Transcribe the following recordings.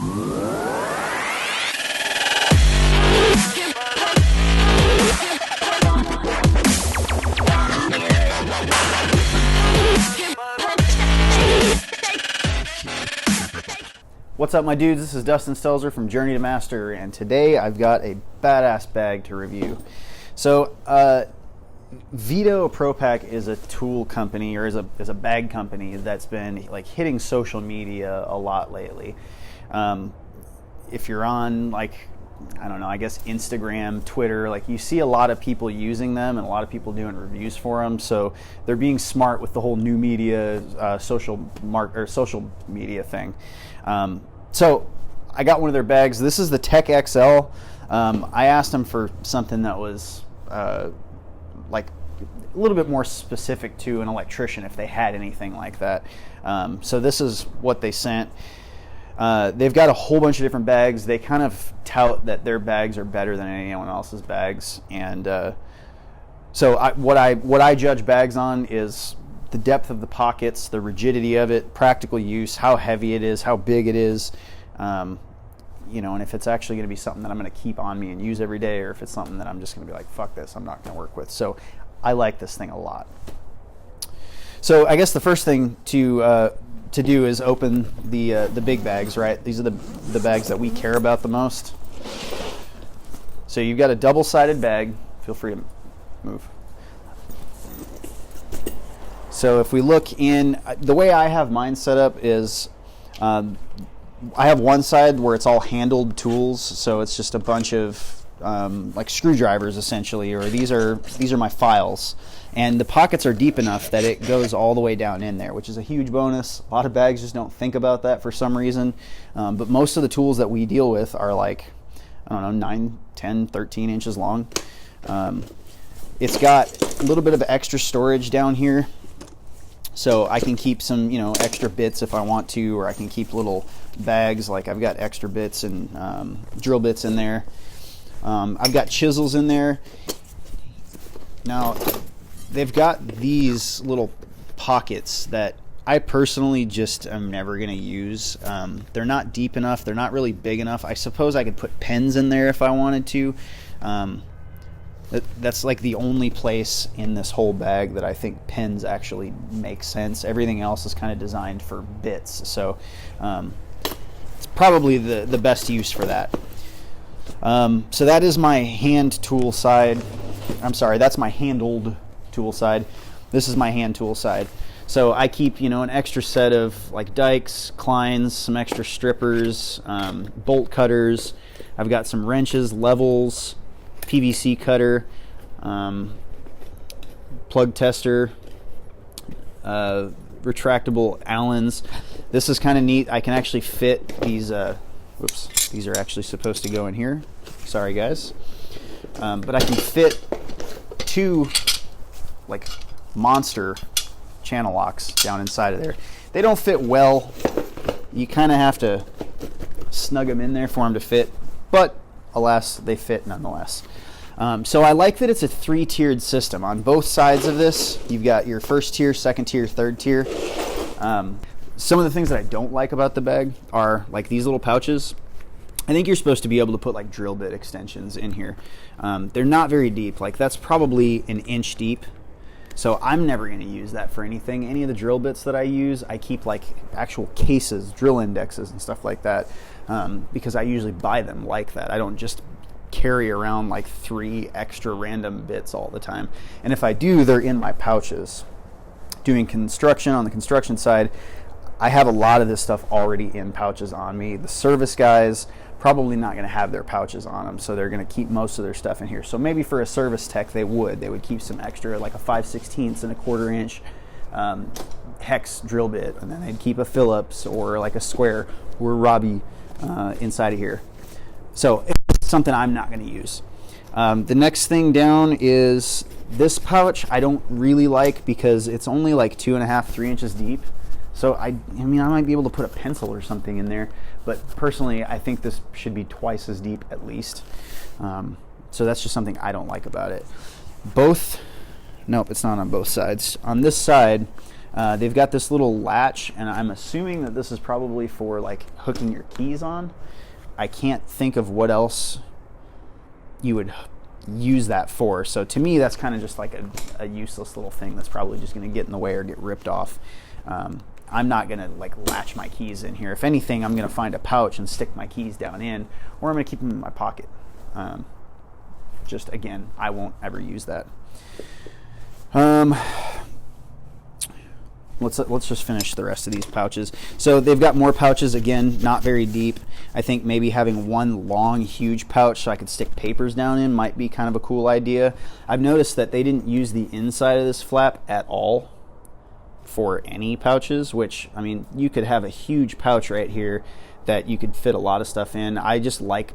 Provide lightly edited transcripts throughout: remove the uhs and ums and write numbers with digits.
What's up, my dudes? This is Dustin Stelzer from Journey to Master, and today I've got a badass bag to review. So, Veto Propac is a tool company, or is a bag company that's been like hitting social media a lot lately. If you're on, like, I don't know, I guess Instagram, Twitter, like, you see a lot of people using them and a lot of people doing reviews for them. So they're being smart with the whole new media, social media thing. So I got one of their bags. This is the Tech XL. I asked them for something that was like a little bit more specific to an electrician, if they had anything like that. So this is what they sent. They've got a whole bunch of different bags. They kind of tout that their bags are better than anyone else's bags. And so what I judge bags on is the depth of the pockets, the rigidity of it, practical use, how heavy it is, how big it is, you know, and if it's actually going to be something that I'm going to keep on me and use every day, or if it's something that I'm just going to be like, fuck this, I'm not going to work with. So I like this thing a lot. So I guess the first thing to do is open the big bags, right? These are the bags that we care about the most. So you've got a double-sided bag. Feel free to move. So if we look in, the way I have mine set up is I have one side where it's all handled tools, so it's just a bunch of like screwdrivers essentially, or these are my files, and the pockets are deep enough that it goes all the way down in there, which is a huge bonus. A lot of bags just don't think about that for some reason, but most of the tools that we deal with are like, I don't know, 9, 10, 13 inches long. It's got a little bit of extra storage down here, so I can keep some, you know, extra bits if I want to, or I can keep little bags, like I've got extra bits and drill bits in there. I've got chisels in there. Now, they've got these little pockets that I personally just am never going to use. They're not deep enough. They're not really big enough. I suppose I could put pens in there if I wanted to. That's like the only place in this whole bag that I think pens actually make sense. Everything else is kind of designed for bits, so it's probably the best use for that. So that is my hand tool side. I'm sorry, that's my handled tool side. This is my hand tool side. So I keep, you know, an extra set of like dikes, Kleins, some extra strippers, bolt cutters. I've got some wrenches, levels, PVC cutter, plug tester, retractable Allens. This is kind of neat. I can actually fit these, whoops, these are actually supposed to go in here. Sorry guys. But I can fit two like monster channel locks down inside of there. They don't fit well. You kind of have to snug them in there for them to fit, but alas, they fit nonetheless. So I like that it's a 3-tiered system. On both sides of this, you've got your first tier, second tier, third tier. Some of the things that I don't like about the bag are like these little pouches. I think you're supposed to be able to put like drill bit extensions in here. They're not very deep. Like that's probably an inch deep. So I'm never going to use that for anything. Any of the drill bits that I use, I keep like actual cases, drill indexes and stuff like that, because I usually buy them like that. I don't just carry around like 3 extra random bits all the time. And if I do, they're in my pouches. Doing construction, on the construction side, I have a lot of this stuff already in pouches on me. The service guys probably not going to have their pouches on them, so they're going to keep most of their stuff in here. So maybe for a service tech, they would keep some extra, like a 5/16 and a 1/4 inch hex drill bit, and then they'd keep a Phillips or like a square or Robbie inside of here. So it's something I'm not going to use. The next thing down is this pouch. I don't really like because it's only like 2.5, 3 inches deep. So I mean, I might be able to put a pencil or something in there, but personally, I think this should be twice as deep at least. So that's just something I don't like about it. Nope, it's not on both sides. On this side, They've got this little latch, and I'm assuming that this is probably for like hooking your keys on. I can't think of what else you would use that for. So to me, that's kind of just like a useless little thing that's probably just going to get in the way or get ripped off. I'm not going to like latch my keys in here. If anything, I'm going to find a pouch and stick my keys down in, or I'm going to keep them in my pocket. Just again, I won't ever use that. Let's just finish the rest of these pouches. So they've got more pouches, again, not very deep. I think maybe having one long, huge pouch so I could stick papers down in might be kind of a cool idea. I've noticed that they didn't use the inside of this flap at all for any pouches, which, I mean, you could have a huge pouch right here that you could fit a lot of stuff in. I just like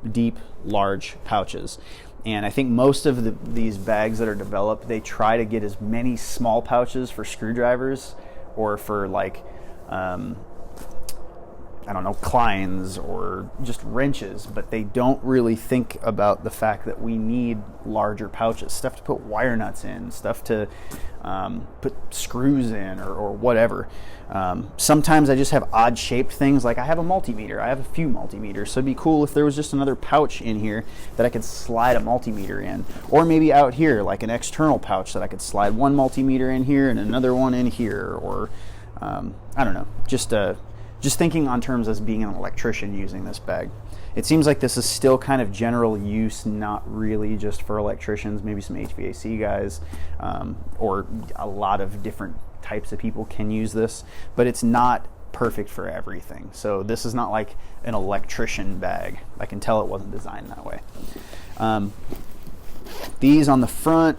deep, large pouches. And I think most of these bags that are developed, they try to get as many small pouches for screwdrivers or for like, I don't know, Kleins or just wrenches, but they don't really think about the fact that we need larger pouches, stuff to put wire nuts in, stuff to put screws in or whatever. Sometimes I just have odd shaped things, like I have a multimeter. I have a few multimeters, so it'd be cool if there was just another pouch in here that I could slide a multimeter in, or maybe out here like an external pouch that I could slide one multimeter in here and another one in here, or I don't know, just thinking on terms as being an electrician using this bag. It seems like this is still kind of general use, not really just for electricians, maybe some HVAC guys, or a lot of different types of people can use this, but it's not perfect for everything. So this is not like an electrician bag. I can tell it wasn't designed that way. These on the front,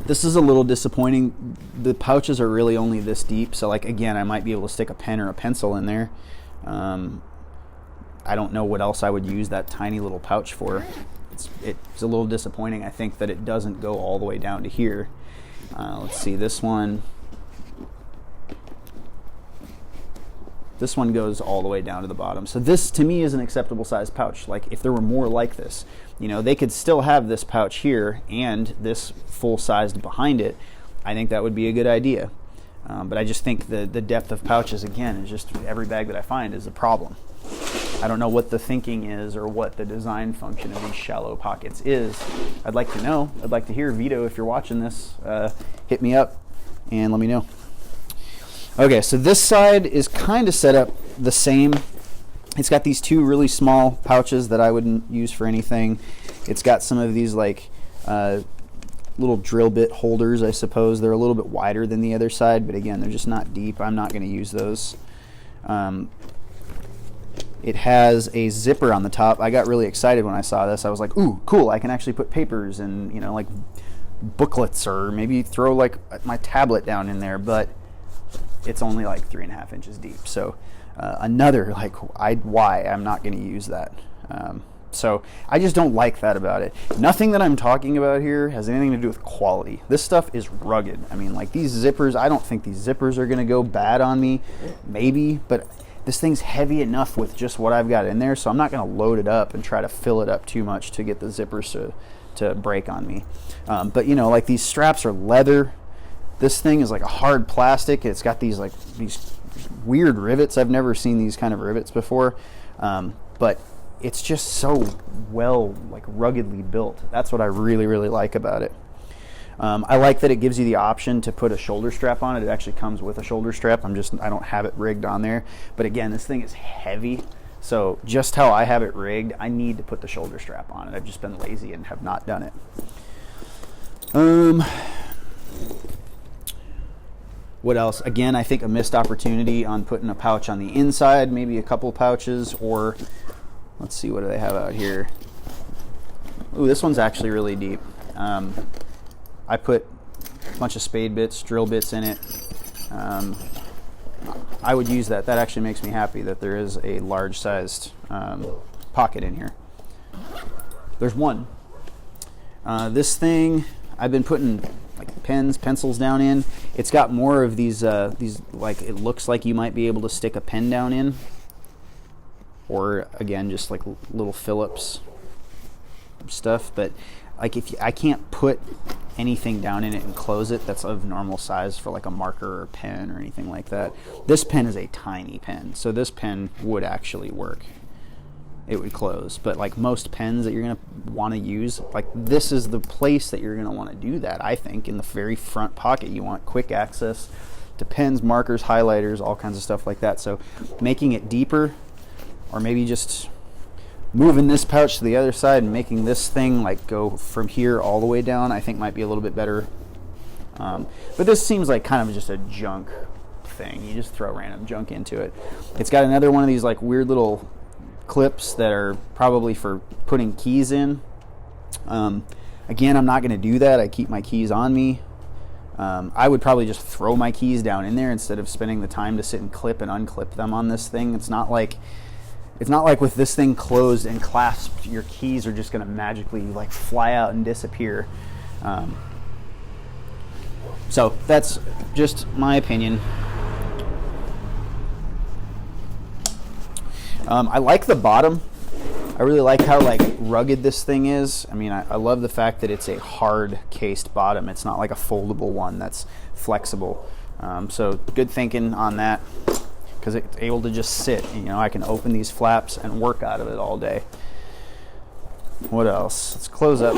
this is a little disappointing. The pouches are really only this deep, so like again, I might be able to stick a pen or a pencil in there. I don't know what else I would use that tiny little pouch for. It's a little disappointing, I think, that it doesn't go all the way down to here. Let's see, this one goes all the way down to the bottom. So this, to me, is an acceptable size pouch. Like, if there were more like this, you know, they could still have this pouch here and this full-sized behind it. I think that would be a good idea. But I just think the depth of pouches, again, is just, every bag that I find is a problem. I don't know what the thinking is or what the design function of these shallow pockets is. I'd like to know. I'd like to hear. Vito, if you're watching this, hit me up and let me know. Okay, so this side is kind of set up the same. It's got these two really small pouches that I wouldn't use for anything. It's got some of these like little drill bit holders, I suppose. They're a little bit wider than the other side, but again, they're just not deep. I'm not going to use those. It has a zipper on the top. I got really excited when I saw this. I was like, ooh, cool, I can actually put papers and, you know, like booklets, or maybe throw like my tablet down in there, but it's only like 3.5 inches deep. So another like why I'm not going to use that. So I just don't like that about it. Nothing that I'm talking about here has anything to do with quality. This stuff is rugged. I mean, like these zippers, I don't think these zippers are going to go bad on me. Maybe, but this thing's heavy enough with just what I've got in there, so I'm not going to load it up and try to fill it up too much to get the zippers to break on me. But you know, like these straps are leather. This thing is like a hard plastic. It's got these weird rivets. I've never seen these kind of rivets before. But it's just so well, like, ruggedly built. That's what I really, really like about it. I like that it gives you the option to put a shoulder strap on it. It actually comes with a shoulder strap. I don't have it rigged on there. But again, this thing is heavy. So just how I have it rigged, I need to put the shoulder strap on it. I've just been lazy and have not done it. What else? Again, I think a missed opportunity on putting a pouch on the inside, maybe a couple pouches, or let's see, what do they have out here? Ooh, this one's actually really deep. I put a bunch of spade bits, drill bits in it. I would use that. That actually makes me happy that there is a large-sized pocket in here. There's one. This thing, I've been putting like pens, pencils down in. It's got more of these like, it looks like you might be able to stick a pen down in, or again, just like little Phillips stuff. But like, I can't put anything down in it and close it that's of normal size for like a marker or pen or anything like that. This pen is a tiny pen, so this pen would actually work. It would close, but like most pens that you're going to want to use, like this is the place that you're going to want to do that. I think in the very front pocket, you want quick access to pens, markers, highlighters, all kinds of stuff like that. So making it deeper, or maybe just moving this pouch to the other side and making this thing like go from here all the way down, I think might be a little bit better. But this seems like kind of just a junk thing. You just throw random junk into it. It's got another one of these like weird little clips that are probably for putting keys in. Again, I'm not going to do that. I keep my keys on me. I would probably just throw my keys down in there instead of spending the time to sit and clip and unclip them on this thing. It's not like with this thing closed and clasped, your keys are just going to magically like fly out and disappear. So that's just my opinion. I like the bottom. I really like how like rugged this thing is. I mean, I love the fact that it's a hard cased bottom. It's not like a foldable one that's flexible. So good thinking on that, because it's able to just sit. You know, I can open these flaps and work out of it all day. What else? Let's close up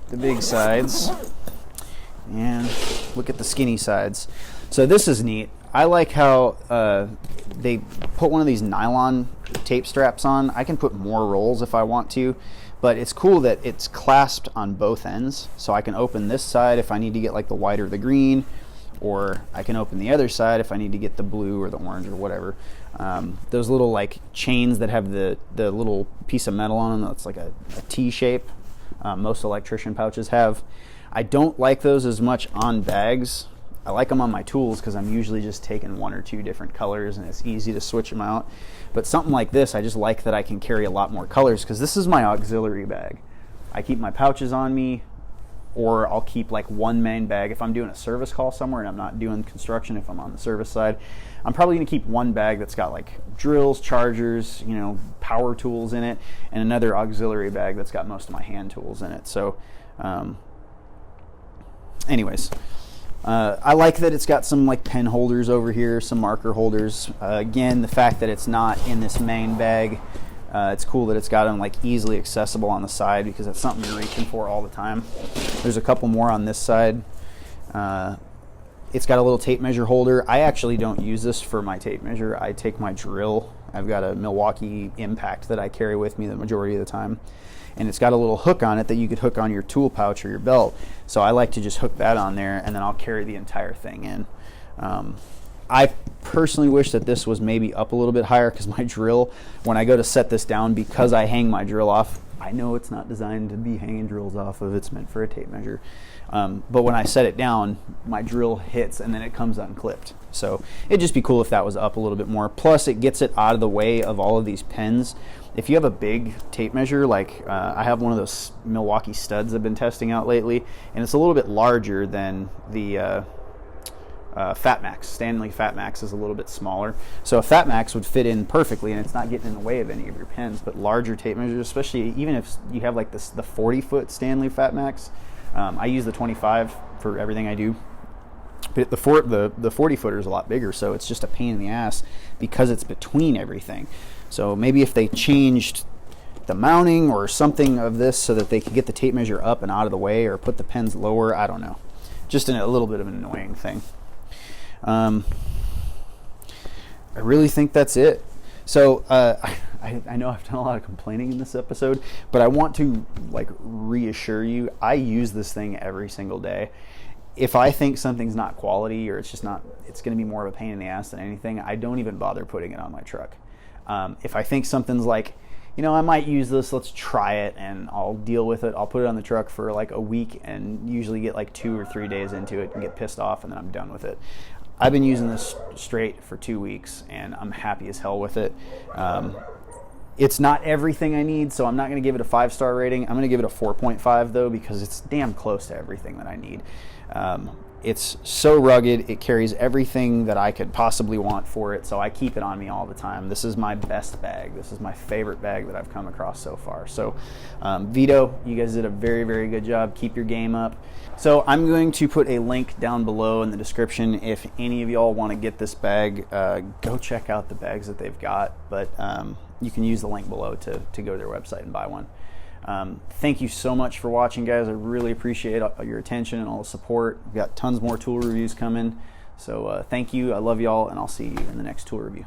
the big sides and look at the skinny sides. So this is neat. I like how they put one of these nylon tape straps on. I can put more rolls if I want to, but it's cool that it's clasped on both ends. So I can open this side if I need to get like the white or the green, or I can open the other side if I need to get the blue or the orange or whatever. Those little like chains that have the little piece of metal on them that's like a T shape, most electrician pouches have. I don't like those as much on bags. I like them on my tools because I'm usually just taking one or two different colors and it's easy to switch them out. But something like this, I just like that I can carry a lot more colors, because this is my auxiliary bag. I keep my pouches on me, or I'll keep like one main bag. If I'm doing a service call somewhere and I'm not doing construction, if I'm on the service side, I'm probably gonna keep one bag that's got like drills, chargers, you know, power tools in it, and another auxiliary bag that's got most of my hand tools in it. So anyways, I like that it's got some like pen holders over here, some marker holders. Again, the fact that it's not in this main bag, it's cool that it's got them like easily accessible on the side, because that's something you're reaching for all the time. There's a couple more on this side. It's got a little tape measure holder. I actually don't use this for my tape measure. I take my drill. I've got a Milwaukee Impact that I carry with me the majority of the time. And it's got a little hook on it that you could hook on your tool pouch or your belt. So I like to just hook that on there, and then I'll carry the entire thing in. I personally wish that this was maybe up a little bit higher, because my drill, when I go to set this down, because I hang my drill off, I know it's not designed to be hanging drills off of, it's meant for a tape measure. But when I set it down, my drill hits and then it comes unclipped. So it'd just be cool if that was up a little bit more. Plus it gets it out of the way of all of these pens. If you have a big tape measure, like I have one of those Milwaukee studs I've been testing out lately, and it's a little bit larger than the Fat Max. Stanley Fat Max is a little bit smaller. So a Fat Max would fit in perfectly, and it's not getting in the way of any of your pens. But larger tape measures, especially even if you have like this, the 40-foot Stanley Fat Max, I use the 25 for everything I do. But the 40-footer is a lot bigger, so it's just a pain in the ass because it's between everything. So maybe if they changed the mounting or something of this so that they could get the tape measure up and out of the way, or put the pens lower, I don't know. Just a little bit of an annoying thing. I really think that's it. So I know I've done a lot of complaining in this episode, but I want to like reassure you, I use this thing every single day. If I think something's not quality, or it's just not, it's going to be more of a pain in the ass than anything, I don't even bother putting it on my truck. If I think something's like, you know, I might use this, let's try it, and I'll deal with it. I'll put it on the truck for like a week and usually get like 2 or 3 days into it and get pissed off, and then I'm done with it. I've been using this straight for 2 weeks and I'm happy as hell with it. It's not everything I need, so I'm not going to give it a 5-star rating. I'm going to give it a 4.5 though, because it's damn close to everything that I need. It's so rugged. It carries everything that I could possibly want for it, so I keep it on me all the time. This is my best bag. This is my favorite bag that I've come across so far. So Veto, you guys did a very, very good job. Keep your game up. So I'm going to put a link down below in the description. If any of y'all want to get this bag, go check out the bags that they've got, but you can use the link below to go to their website and buy one. Thank you so much for watching, guys. I really appreciate your attention and all the support. We've got tons more tool reviews coming. So thank you. I love y'all, and I'll see you in the next tool review.